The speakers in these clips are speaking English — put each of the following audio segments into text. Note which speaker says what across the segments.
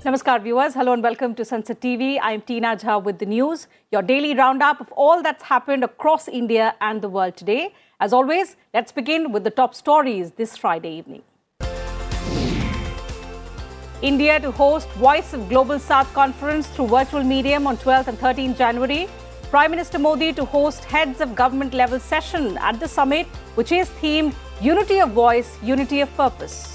Speaker 1: Namaskar viewers, hello and welcome to Sansad TV. I'm Teena Jha with the news, your daily roundup of all that's happened across India and the world today. As always, let's begin with the top stories this Friday evening. India to host Voice of Global South conference through virtual medium on 12th and 13th January. Prime Minister Modi to host heads of government level session at the summit, which is themed Unity of Voice, Unity of Purpose.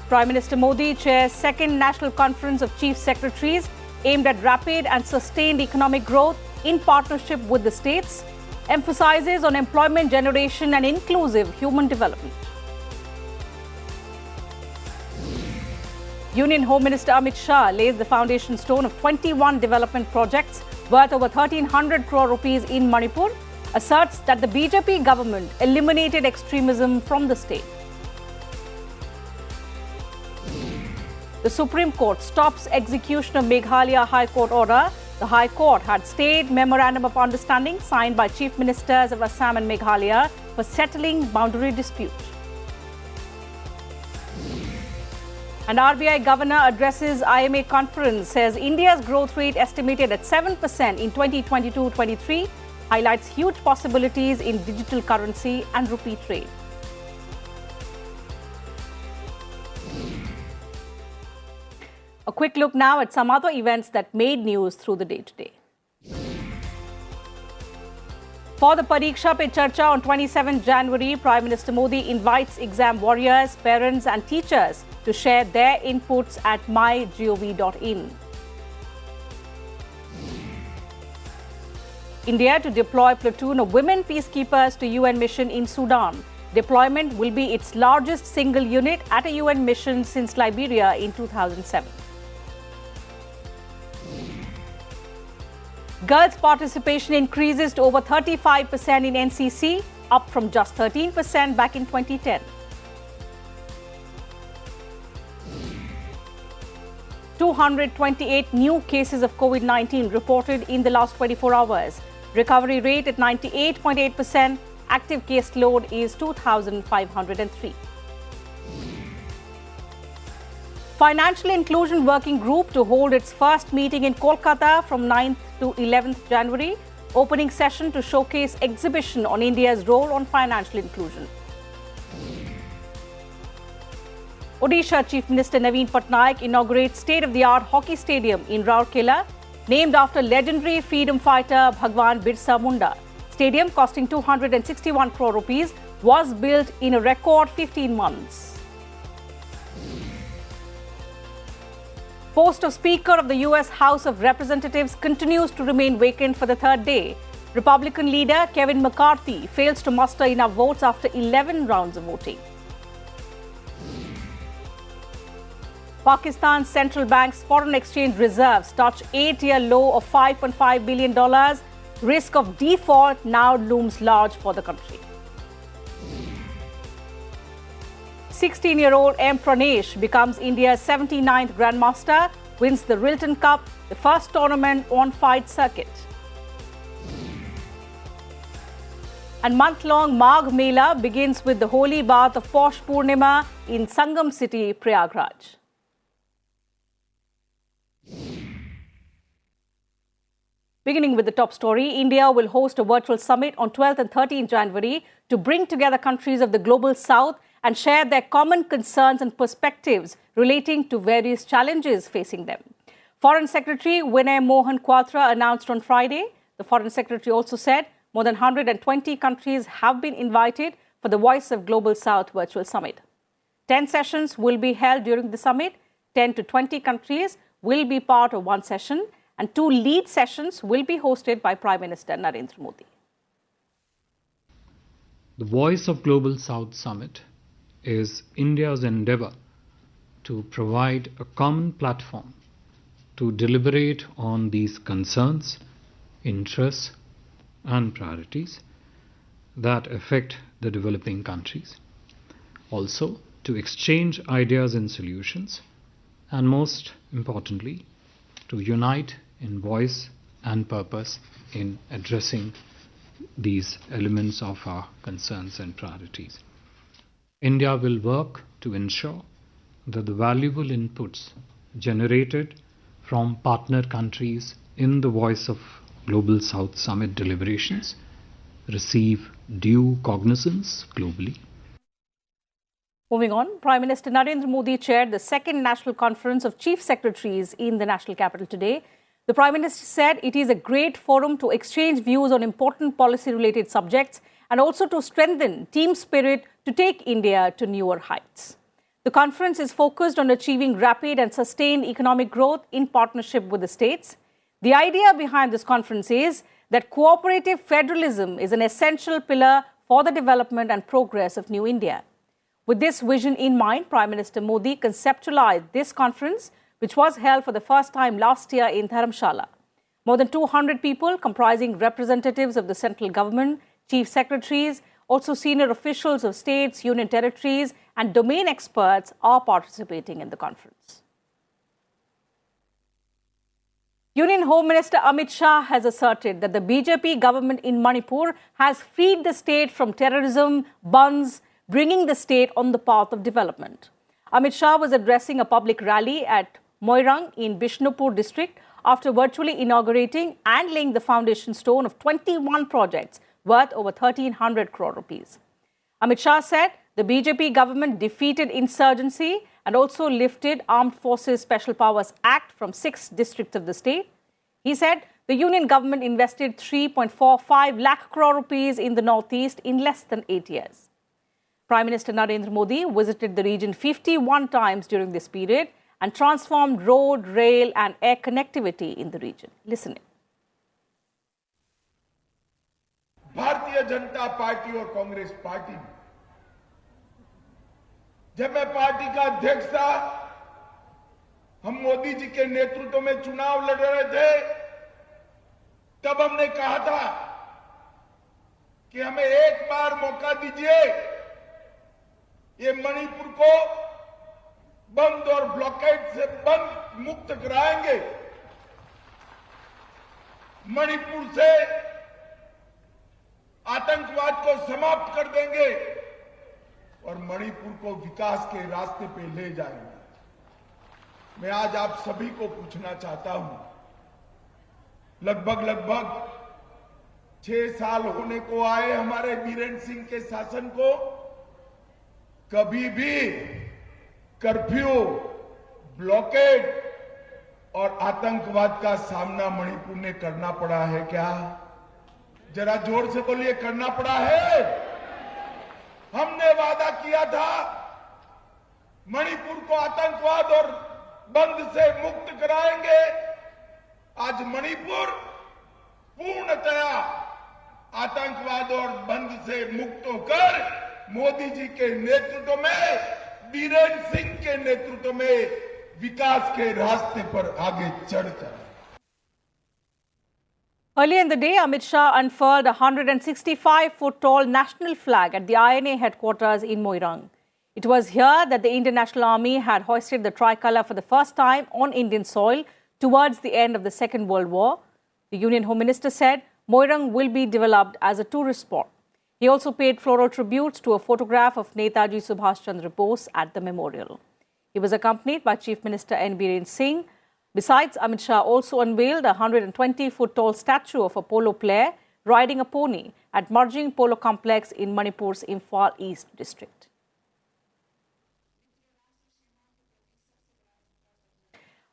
Speaker 1: Prime Minister Modi chairs second National Conference of Chief Secretaries aimed at rapid and sustained economic growth in partnership with the states, emphasizes on employment generation and inclusive human development. Union Home Minister Amit Shah lays the foundation stone of 21 development projects worth over 1,300 crore rupees in Manipur, asserts that the BJP government eliminated extremism from the state. The Supreme Court stops execution of Meghalaya High Court order. The High Court had stayed Memorandum of Understanding signed by Chief Ministers of Assam and Meghalaya for settling boundary dispute. And RBI Governor addresses IMA conference, says India's growth rate estimated at 7% in 2022-23, highlights huge possibilities in digital currency and rupee trade. A quick look now at some other events that made news through the day today. For the Pariksha Pe Charcha on 27 January, Prime Minister Modi invites exam warriors, parents and teachers to share their inputs at mygov.in. India to deploy platoon of women peacekeepers to UN mission in Sudan. Deployment will be its largest single unit at a UN mission since Liberia in 2007. Girls' participation increases to over 35% in NCC, up from just 13% back in 2010. "228 new cases of COVID-19 reported in the last 24 hours. Recovery rate at 98.8%. Active case load is 2,503. Financial Inclusion Working Group to hold its first meeting in Kolkata from 9th to 11th January. Opening session to showcase exhibition on India's role on financial inclusion. Odisha Chief Minister Naveen Patnaik inaugurates state-of-the-art hockey stadium in Rourkela, named after legendary freedom fighter Bhagwan Birsa Munda. Stadium costing 261 crore rupees was built in a record 15 months. Post of Speaker of the US House of Representatives continues to remain vacant for the third day. Republican leader Kevin McCarthy fails to muster enough votes after 11 rounds of voting. Pakistan's central bank's foreign exchange reserves touch 8-year low of $5.5 billion. Risk of default now looms large for the country. 16-year-old M. Pranesh becomes India's 79th Grandmaster, wins the Rilton Cup, the first tournament on fight circuit. And month-long Magh Mela begins with the holy bath of Posh Purnima in Sangam City, Prayagraj. Beginning with the top story, India will host a virtual summit on 12th and 13th January to bring together countries of the Global South and share their common concerns and perspectives relating to various challenges facing them. Foreign Secretary Vinay Mohan Kwatra announced on Friday. The Foreign Secretary also said more than 120 countries have been invited for the Voice of Global South virtual summit. 10 sessions will be held during the summit. 10 to 20 countries will be part of one session, and 2 lead sessions will be hosted by Prime Minister Narendra Modi.
Speaker 2: The Voice of Global South Summit is India's endeavour to provide a common platform to deliberate on these concerns, interests and priorities that affect the developing countries. Also, to exchange ideas and solutions, and most importantly, to unite in voice and purpose in addressing these elements of our concerns and priorities. India will work to ensure that the valuable inputs generated from partner countries in the Voice of Global South Summit deliberations receive due cognizance globally.
Speaker 1: Moving on, Prime Minister Narendra Modi chaired the second National Conference of Chief Secretaries in the national capital today. The Prime Minister said it is a great forum to exchange views on important policy-related subjects and also to strengthen team spirit to take India to newer heights. The conference is focused on achieving rapid and sustained economic growth in partnership with the states. The idea behind this conference is that cooperative federalism is an essential pillar for the development and progress of New India. With this vision in mind, Prime Minister Modi conceptualized this conference, which was held for the first time last year in Dharamshala. More than 200 people, comprising representatives of the central government, chief secretaries, also senior officials of states, union territories, and domain experts are participating in the conference. Union Home Minister Amit Shah has asserted that the BJP government in Manipur has freed the state from terrorism, bunds, bringing the state on the path of development. Amit Shah was addressing a public rally at Moirang in Bishnupur district after virtually inaugurating and laying the foundation stone of 21 projects worth over 1,300 crore rupees. Amit Shah said the BJP government defeated insurgency and also lifted Armed Forces Special Powers Act from 6 districts of the state. He said the union government invested 3.45 lakh crore rupees in the northeast in less than 8 years. Prime Minister Narendra Modi visited the region 51 times during this period and transformed road, rail and air connectivity in the region. Listen in.
Speaker 3: Bharatiya Janata party और Congress party में जब मैं party का अध्यक्ष था, हम मोदी जी के नेतृत्व में चुनाव लड़ रहे थे, तब हमने कहा था कि हमें एक बार मौका दीजिए, ये मणिपुर को बंद और ब्लॉकेड से बंद मुक्त कराएंगे, मणिपुर से आतंकवाद को समाप्त कर देंगे और मणिपुर को विकास के रास्ते पे ले जाएंगे। मैं आज आप सभी को पूछना चाहता हूं, लगभग 6 साल होने को आए हमारे बीरेन सिंह के शासन को, कभी भी कर्फ्यू, ब्लॉकेड और आतंकवाद का सामना मणिपुर ने करना पड़ा है क्या? जरा जोर से बोलिए, करना पड़ा है? हमने वादा किया था मणिपुर को आतंकवाद और बंद से मुक्त कराएंगे। आज मणिपुर पूर्णतया आतंकवाद और बंद से मुक्त होकर मोदी जी के नेतृत्व में, बीरेन सिंह के नेतृत्व में विकास के रास्ते पर आगे चढ़कर।
Speaker 1: Earlier in the day, Amit Shah unfurled a 165-foot-tall national flag at the INA headquarters in Moirang. It was here that the Indian National Army had hoisted the tricolour for the first time on Indian soil towards the end of the Second World War. The Union Home Minister said Moirang will be developed as a tourist spot. He also paid floral tributes to a photograph of Netaji Subhash Chandra Bose at the memorial. He was accompanied by Chief Minister N. Biren Singh. Besides, Amit Shah also unveiled a 120-foot-tall statue of a polo player riding a pony at Marjing Polo Complex in Manipur's Imphal East district.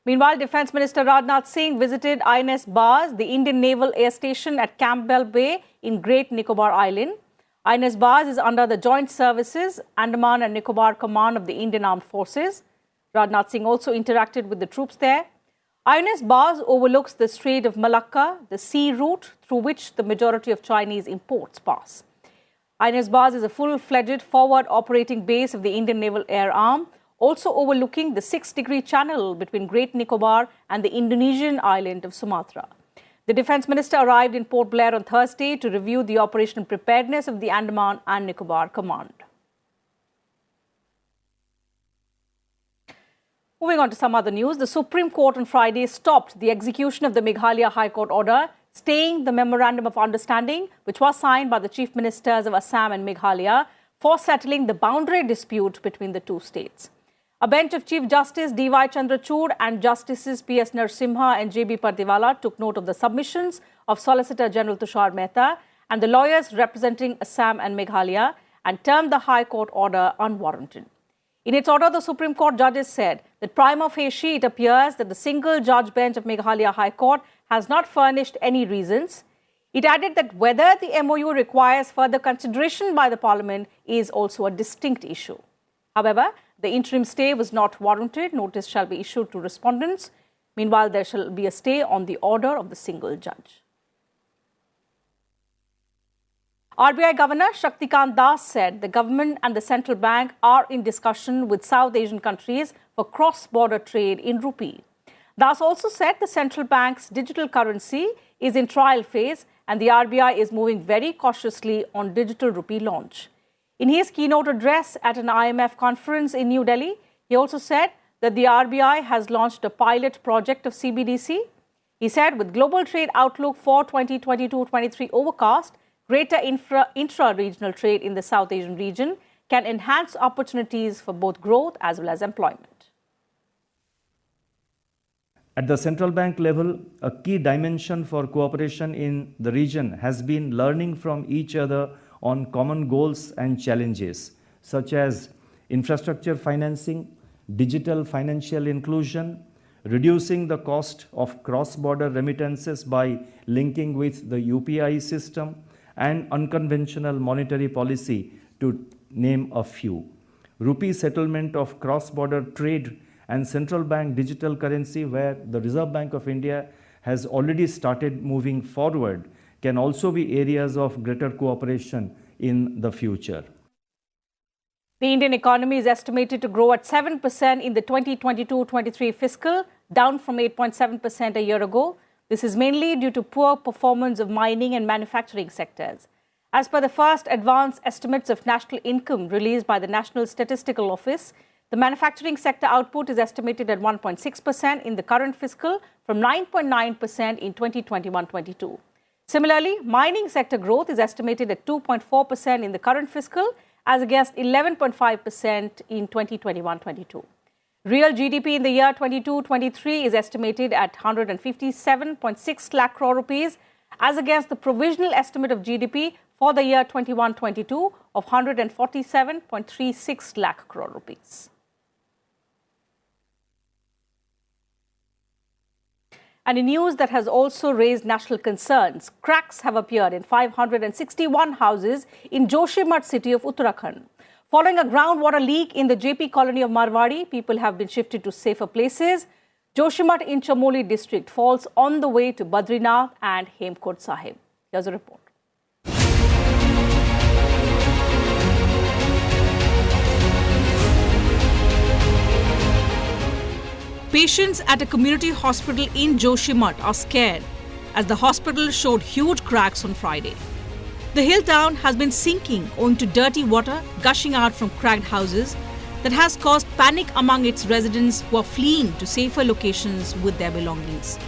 Speaker 1: Meanwhile, Defence Minister Rajnath Singh visited INS Baz, the Indian Naval Air Station at Campbell Bay in Great Nicobar Island. INS Baz is under the Joint Services Andaman and Nicobar Command of the Indian Armed Forces. Rajnath Singh also interacted with the troops there. INS Baz overlooks the Strait of Malacca, the sea route through which the majority of Chinese imports pass. INS Baz is a full-fledged forward operating base of the Indian Naval Air Arm, also overlooking the 6-degree channel between Great Nicobar and the Indonesian island of Sumatra. The Defence Minister arrived in Port Blair on Thursday to review the operational preparedness of the Andaman and Nicobar Command. Moving on to some other news, the Supreme Court on Friday stopped the execution of the Meghalaya High Court order staying the Memorandum of Understanding, which was signed by the Chief Ministers of Assam and Meghalaya, for settling the boundary dispute between the two states. A bench of Chief Justice D.Y. Chandrachud and Justices P.S. Narasimha and J.B. Pardiwala took note of the submissions of Solicitor General Tushar Mehta and the lawyers representing Assam and Meghalaya and termed the High Court order unwarranted. In its order, the Supreme Court judges said that prima facie it appears that the single-judge bench of Meghalaya High Court has not furnished any reasons. It added that whether the MOU requires further consideration by the Parliament is also a distinct issue. However, the interim stay was not warranted. Notice shall be issued to respondents. Meanwhile, there shall be a stay on the order of the single judge. RBI Governor Shaktikant Das said the government and the central bank are in discussion with South Asian countries for cross-border trade in rupee. Das also said the central bank's digital currency is in trial phase and the RBI is moving very cautiously on digital rupee launch. In his keynote address at an IMF conference in New Delhi, he also said that the RBI has launched a pilot project of CBDC. He said with global trade outlook for 2022-23 overcast, greater intra-regional trade in the South Asian region can enhance opportunities for both growth as well as employment.
Speaker 4: At the central bank level, a key dimension for cooperation in the region has been learning from each other on common goals and challenges, such as infrastructure financing, digital financial inclusion, reducing the cost of cross-border remittances by linking with the UPI system, and unconventional monetary policy, to name a few. Rupee settlement of cross-border trade and central bank digital currency, where the Reserve Bank of India has already started moving forward, can also be areas of greater cooperation in the future.
Speaker 1: The Indian economy is estimated to grow at 7% in the 2022-23 fiscal, down from 8.7% a year ago. This is mainly due to poor performance of mining and manufacturing sectors. As per the first advanced estimates of national income released by the National Statistical Office, the manufacturing sector output is estimated at 1.6% in the current fiscal from 9.9% in 2021-22. Similarly, mining sector growth is estimated at 2.4% in the current fiscal as against 11.5% in 2021-22. Real GDP in the year 22-23 is estimated at 157.6 lakh crore rupees as against the provisional estimate of GDP for the year 21-22 of 147.36 lakh crore rupees. And in news that has also raised national concerns, cracks have appeared in 561 houses in Joshimath city of Uttarakhand. Following a groundwater leak in the JP colony of Marwadi, people have been shifted to safer places. Joshimath in Chamoli district falls on the way to Badrinath and Hemkund Sahib. Here's a report. Patients at a community hospital in Joshimath are scared as the hospital showed huge cracks on Friday. The hill town has been sinking owing to dirty water gushing out from cracked houses that has caused panic among its residents who are fleeing to safer locations with their belongings.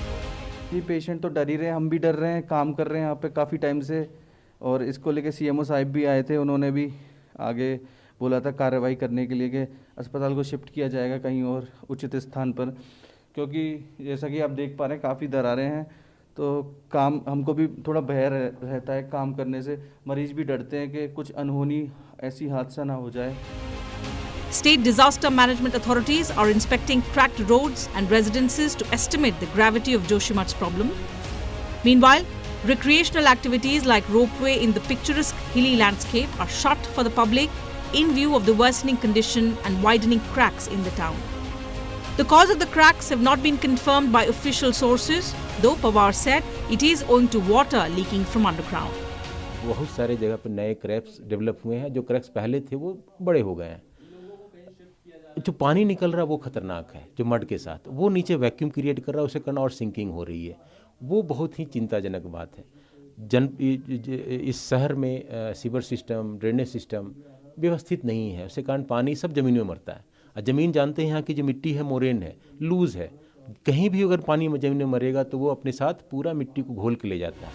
Speaker 5: ये patient तो डर ही रहे हैं, हम भी डर रहे हैं, काम कर रहे हैं यहाँ पे काफ़ी टाइम से और इसको लेके सीएमओ साहब भी आए थे, उन्होंने भी आगे बोला था कार्रवाई करने के लिए कि अस्पताल को शिफ्ट किया जाएगा कहीं और उचित स्थान पर, क्योंकि जैसा कि आप देख पा रहे हैं काफ़ी दरारें हैं, तो काम हमको भी थोड़ा भय रहता है काम करने से, मरीज भी डरते हैं कि कुछ अनहोनी ऐसी हादसा ना हो जाए.
Speaker 1: State disaster management authorities are inspecting cracked roads and residences to estimate the gravity of Joshimath's problem. Meanwhile, recreational activities like ropeway in the picturesque hilly landscape are shut for the public in view of the worsening condition and widening cracks in the town. The cause of the cracks have not been confirmed by official sources, though Pawar said it is owing to water leaking from underground.
Speaker 6: बहुत सारे जगह पर नए cracks develop हुए हैं, जो cracks पहले थे वो बड़े हो गए हैं. जो पानी निकल रहा है वो खतरनाक है, जो मड के साथ वो नीचे वैक्यूम क्रिएट कर रहा है, उसे करना और सिंकिंग हो रही है, वो बहुत ही चिंताजनक बात है. इस शहर में सीवर सिस्टम, ड्रेनेज सिस्टम व्यवस्थित नहीं है, उसके कारण पानी सब ज़मीन में मरता है. और ज़मीन जानते हैं यहाँ की जो मिट्टी है मोरेन है, लूज़ है, कहीं भी अगर पानी ज़मीन में मरेगा तो वो अपने साथ पूरा मिट्टी को घोल के ले जाता है.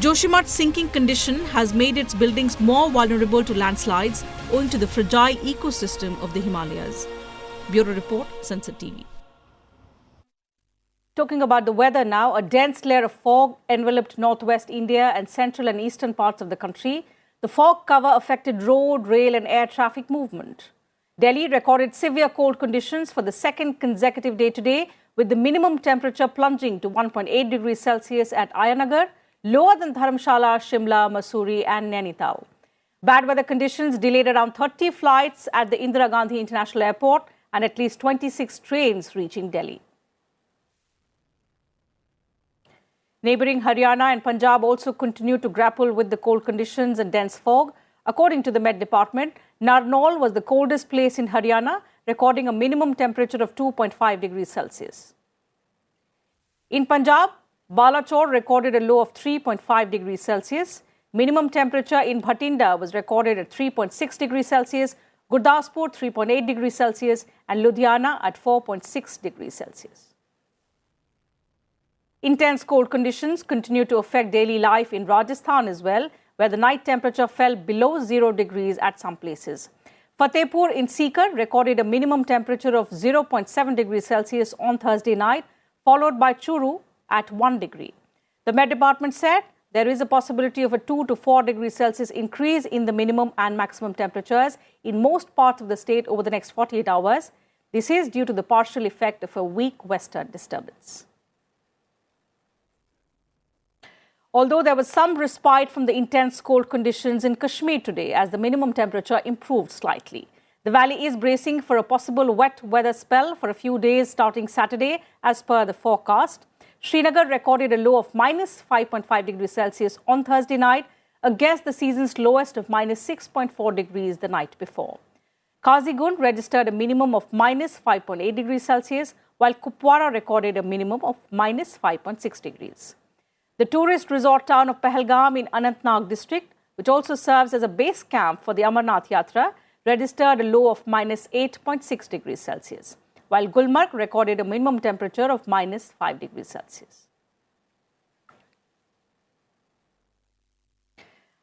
Speaker 7: Joshimath's sinking condition has made its buildings more vulnerable to landslides owing to the fragile ecosystem of the Himalayas. Bureau Report, Sansad TV.
Speaker 1: Talking about the weather now, a dense layer of fog enveloped northwest India and central and eastern parts of the country. The fog cover affected road, rail and air traffic movement. Delhi recorded severe cold conditions for the second consecutive day today, with the minimum temperature plunging to 1.8 degrees Celsius at Ayanagar, lower than Dharamshala, Shimla, Mussoorie and Nainital. Bad weather conditions delayed around 30 flights at the Indira Gandhi International Airport and at least 26 trains reaching Delhi. Neighbouring Haryana and Punjab also continue to grapple with the cold conditions and dense fog. According to the Met Department, Narnaul was the coldest place in Haryana, recording a minimum temperature of 2.5 degrees Celsius. In Punjab, Balachor recorded a low of 3.5 degrees Celsius. Minimum temperature in Bhatinda was recorded at 3.6 degrees Celsius, Gurdaspur 3.8 degrees Celsius and Ludhiana at 4.6 degrees Celsius. Intense cold conditions continue to affect daily life in Rajasthan as well, where the night temperature fell below 0 degrees at some places. Fatehpur in Sikar recorded a minimum temperature of 0.7 degrees Celsius on Thursday night, followed by Churu at 1 degree. The Met Department said there is a possibility of a 2 to 4 degrees Celsius increase in the minimum and maximum temperatures in most parts of the state over the next 48 hours. This is due to the partial effect of a weak western disturbance. Although there was some respite from the intense cold conditions in Kashmir today as the minimum temperature improved slightly. The valley is bracing for a possible wet weather spell for a few days starting Saturday as per the forecast. Srinagar recorded a low of minus 5.5 degrees Celsius on Thursday night against the season's lowest of minus 6.4 degrees the night before. Kazigund registered a minimum of minus 5.8 degrees Celsius while Kupwara recorded a minimum of minus 5.6 degrees. The tourist resort town of Pahalgam in Anantnag district, which also serves as a base camp for the Amarnath Yatra, registered a low of minus 8.6 degrees Celsius, while Gulmarg recorded a minimum temperature of minus 5 degrees Celsius.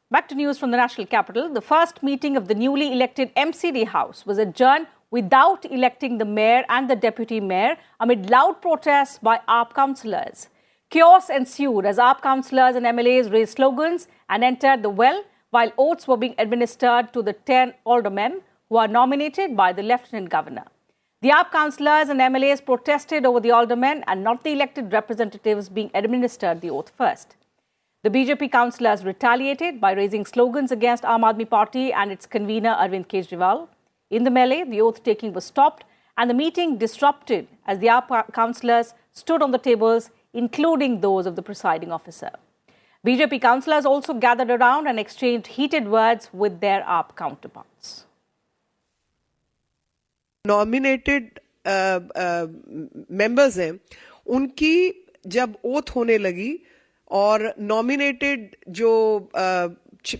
Speaker 1: Back to news from the national capital. The first meeting of the newly elected MCD House was adjourned without electing the mayor and the deputy mayor amid loud protests by AAP councillors. Chaos ensued as AAP councillors and MLAs raised slogans and entered the well while oaths were being administered to the 10 aldermen who are nominated by the Lieutenant Governor. The AAP councillors and MLAs protested over the aldermen and not the elected representatives being administered the oath first. The BJP councillors retaliated by raising slogans against Aam Aadmi Party and its convener Arvind Kejriwal. In the melee, the oath-taking was stopped and the meeting disrupted as the AAP councillors stood on the tables, including those of the presiding officer. BJP councillors also gathered around and exchanged heated words with their AAP counterparts.
Speaker 8: Nominated members हैं, उनकी जब oath होने लगी और nominated जो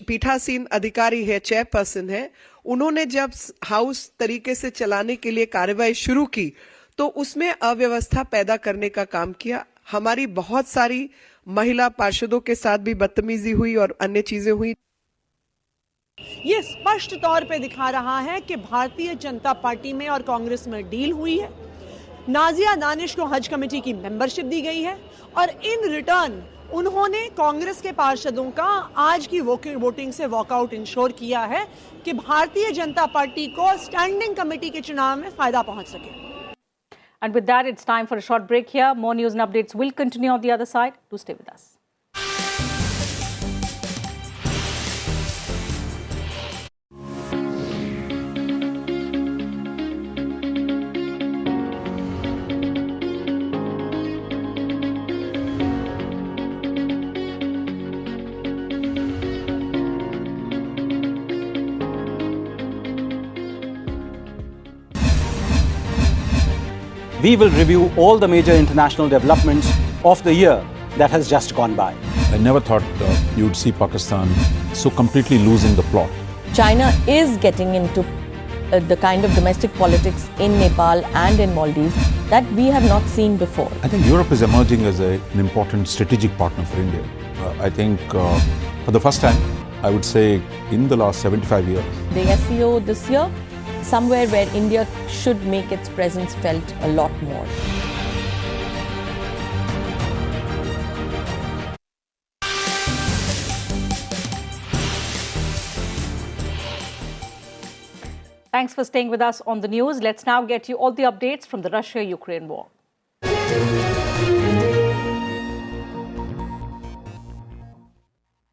Speaker 8: पीठासीन अधिकारी है, चेयरपर्सन है, उन्होंने जब हाउस तरीके से चलाने के लिए कार्यवाही शुरू की तो उसमें अव्यवस्था पैदा करने का काम किया. हमारी बहुत सारी महिला पार्षदों के साथ भी बदतमीजी हुई और अन्य चीजें हुई.
Speaker 9: ये स्पष्ट तौर पे दिखा रहा है कि भारतीय जनता पार्टी में और कांग्रेस में डील हुई है. नाजिया दानिश को हज कमेटी की मेंबरशिप दी गई है और इन रिटर्न उन्होंने कांग्रेस के पार्षदों का आज की वोटिंग से वॉकआउट इंश्योर किया है कि भारतीय जनता पार्टी को स्टैंडिंग कमेटी के चुनाव में फायदा पहुंच सके.
Speaker 1: And with that, it's time for a short break here. More news and updates will continue on the other side. Do stay with us.
Speaker 10: We will review all the major international developments of the year that has just gone by.
Speaker 11: I never thought you'd see Pakistan so completely losing the plot.
Speaker 12: China is getting into the kind of domestic politics in Nepal and in Maldives that we have not seen before.
Speaker 11: I think Europe is emerging as an important strategic partner for India. I think for the first time, I would say in the last 75 years.
Speaker 12: The SCO this year, somewhere where India should make its presence felt a lot more.
Speaker 1: Thanks for staying with us on the news. Let's now get you all the updates from the Russia-Ukraine war.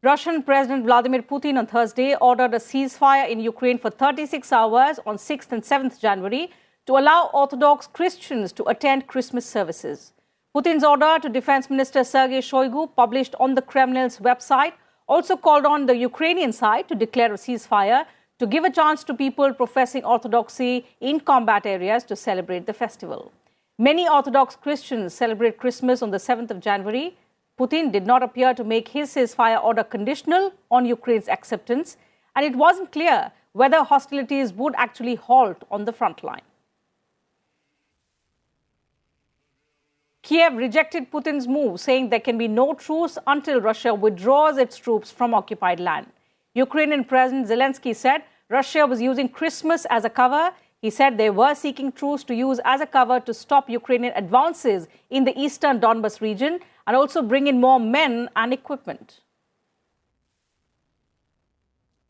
Speaker 1: Russian President Vladimir Putin on Thursday ordered a ceasefire in Ukraine for 36 hours on 6th and 7th January to allow Orthodox Christians to attend Christmas services. Putin's order to Defense Minister Sergei Shoigu, published on the Kremlin's website, also called on the Ukrainian side to declare a ceasefire to give a chance to people professing Orthodoxy in combat areas to celebrate the festival. Many Orthodox Christians celebrate Christmas on the 7th of January. Putin did not appear to make his ceasefire order conditional on Ukraine's acceptance, and it wasn't clear whether hostilities would actually halt on the front line. Kiev rejected Putin's move, saying there can be no truce until Russia withdraws its troops from occupied land. Ukrainian President Zelensky said Russia was using Christmas as a cover. He said they were seeking truce to use as a cover to stop Ukrainian advances in the eastern Donbas region and also bring in more men and equipment.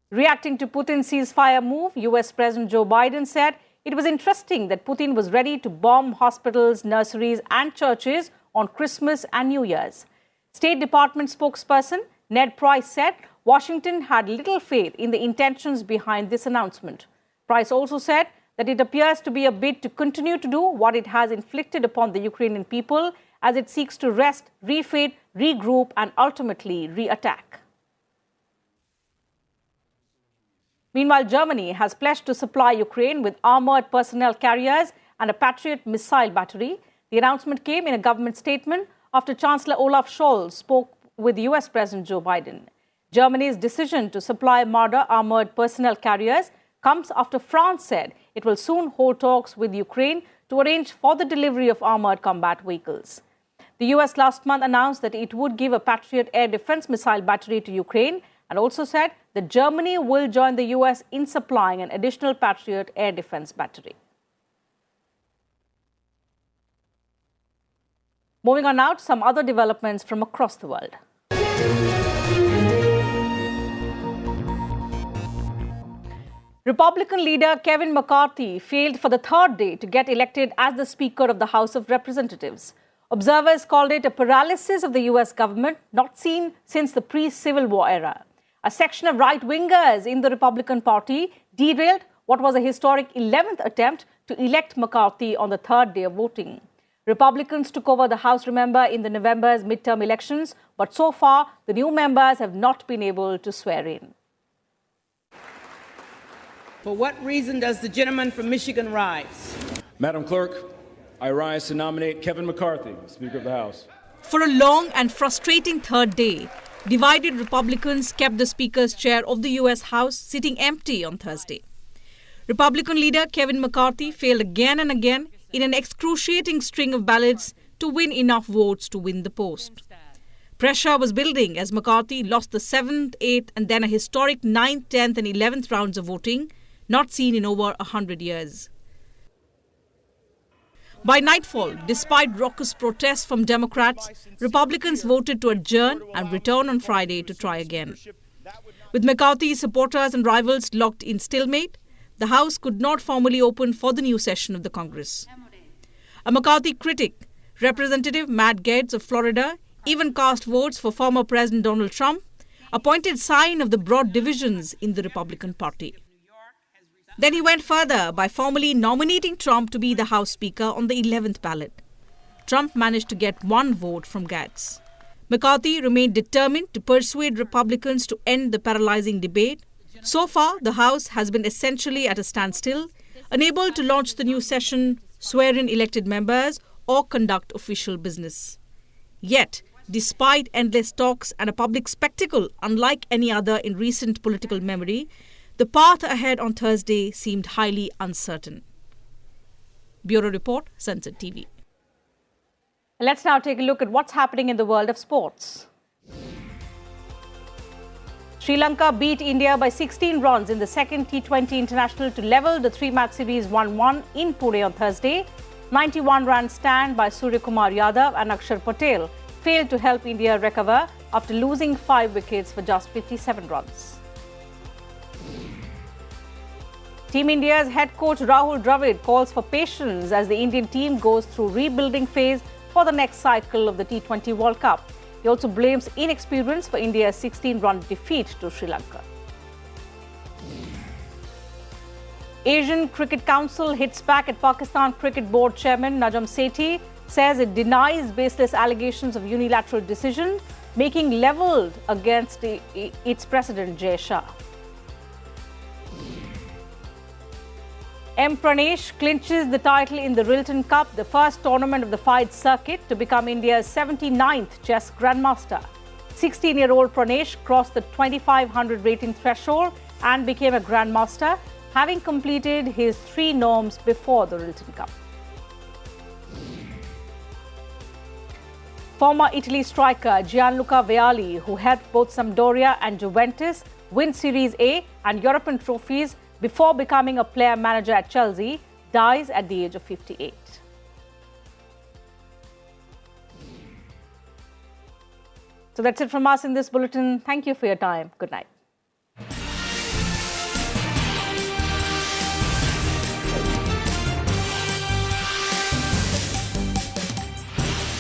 Speaker 1: Reacting to Putin's ceasefire move, US President Joe Biden said it was interesting that Putin was ready to bomb hospitals, nurseries and churches on Christmas and New Year's. State Department spokesperson Ned Price said Washington had little faith in the intentions behind this announcement. Price also said that it appears to be a bid to continue to do what it has inflicted upon the Ukrainian people as it seeks to rest, refit, regroup and ultimately re-attack. Meanwhile, Germany has pledged to supply Ukraine with armoured personnel carriers and a Patriot missile battery. The announcement came in a government statement after Chancellor Olaf Scholz spoke with US President Joe Biden. Germany's decision to supply Marder armoured personnel carriers comes after France said it will soon hold talks with Ukraine to arrange for the delivery of armoured combat vehicles. The US last month announced that it would give a Patriot air defense missile battery to Ukraine and also said that Germany will join the US in supplying an additional Patriot air defense battery. Moving on now to some other developments from across the world. Republican leader Kevin McCarthy failed for the third day to get elected as the Speaker of the House of Representatives. Observers called it a paralysis of the US government not seen since the pre-Civil War era. A section of right-wingers in the Republican Party derailed what was a historic 11th attempt to elect McCarthy on the third day of voting. Republicans took over the House, remember, in the November's midterm elections, but so far the new members have not been able to swear in.
Speaker 13: For what reason does the gentleman from Michigan rise?
Speaker 14: Madam Clerk, I rise to nominate Kevin McCarthy, Speaker of the House.
Speaker 7: For a long and frustrating third day, divided Republicans kept the Speaker's chair of the US House sitting empty on Thursday. Republican leader Kevin McCarthy failed again and again in an excruciating string of ballots to win enough votes to win the post. Pressure was building as McCarthy lost the 7th, 8th and then a historic 9th, 10th and 11th rounds of voting, not seen in over 100 years. By nightfall, despite raucous protests from Democrats, Republicans voted to adjourn and return on Friday to try again. With McCarthy's supporters and rivals locked in stalemate, the House could not formally open for the new session of the Congress. A McCarthy critic, Representative Matt Gaetz of Florida, even cast votes for former President Donald Trump, a pointed sign of the broad divisions in the Republican Party. Then he went further by formally nominating Trump to be the House Speaker on the 11th ballot. Trump managed to get one vote from Gaetz. McCarthy remained determined to persuade Republicans to end the paralyzing debate. So far, the House has been essentially at a standstill, unable to launch the new session, swear in elected members, or conduct official business. Yet, despite endless talks and a public spectacle unlike any other in recent political memory, the path ahead on Thursday seemed highly uncertain. Bureau Report, Sansad TV.
Speaker 1: Let's now take a look at what's happening in the world of sports. Sri Lanka beat India by 16 runs in the second T20 international to level the three-match series 1-1 in Pune on Thursday. 91-run stand by Kumar Yadav and Akshar Patel failed to help India recover after losing 5 wickets for just 57 runs. Team India's head coach Rahul Dravid calls for patience as the Indian team goes through rebuilding phase for the next cycle of the T20 World Cup. He also blames inexperience for India's 16-run defeat to Sri Lanka. Asian Cricket Council hits back at Pakistan Cricket Board Chairman Najam Sethi, says it denies baseless allegations of unilateral decision making levelled against its president Shah. M. Pranesh clinches the title in the Rilton Cup, the first tournament of the 5th circuit, to become India's 79th chess grandmaster. 16-year-old Pranesh crossed the 2500 rating threshold and became a grandmaster, having completed his 3 norms before the Rilton Cup. Former Italy striker Gianluca Vialli, who helped both Sampdoria and Juventus win Series A and European trophies before becoming a player manager at Chelsea, dies at the age of 58. So that's it from us in this bulletin. Thank you for your time. Good night.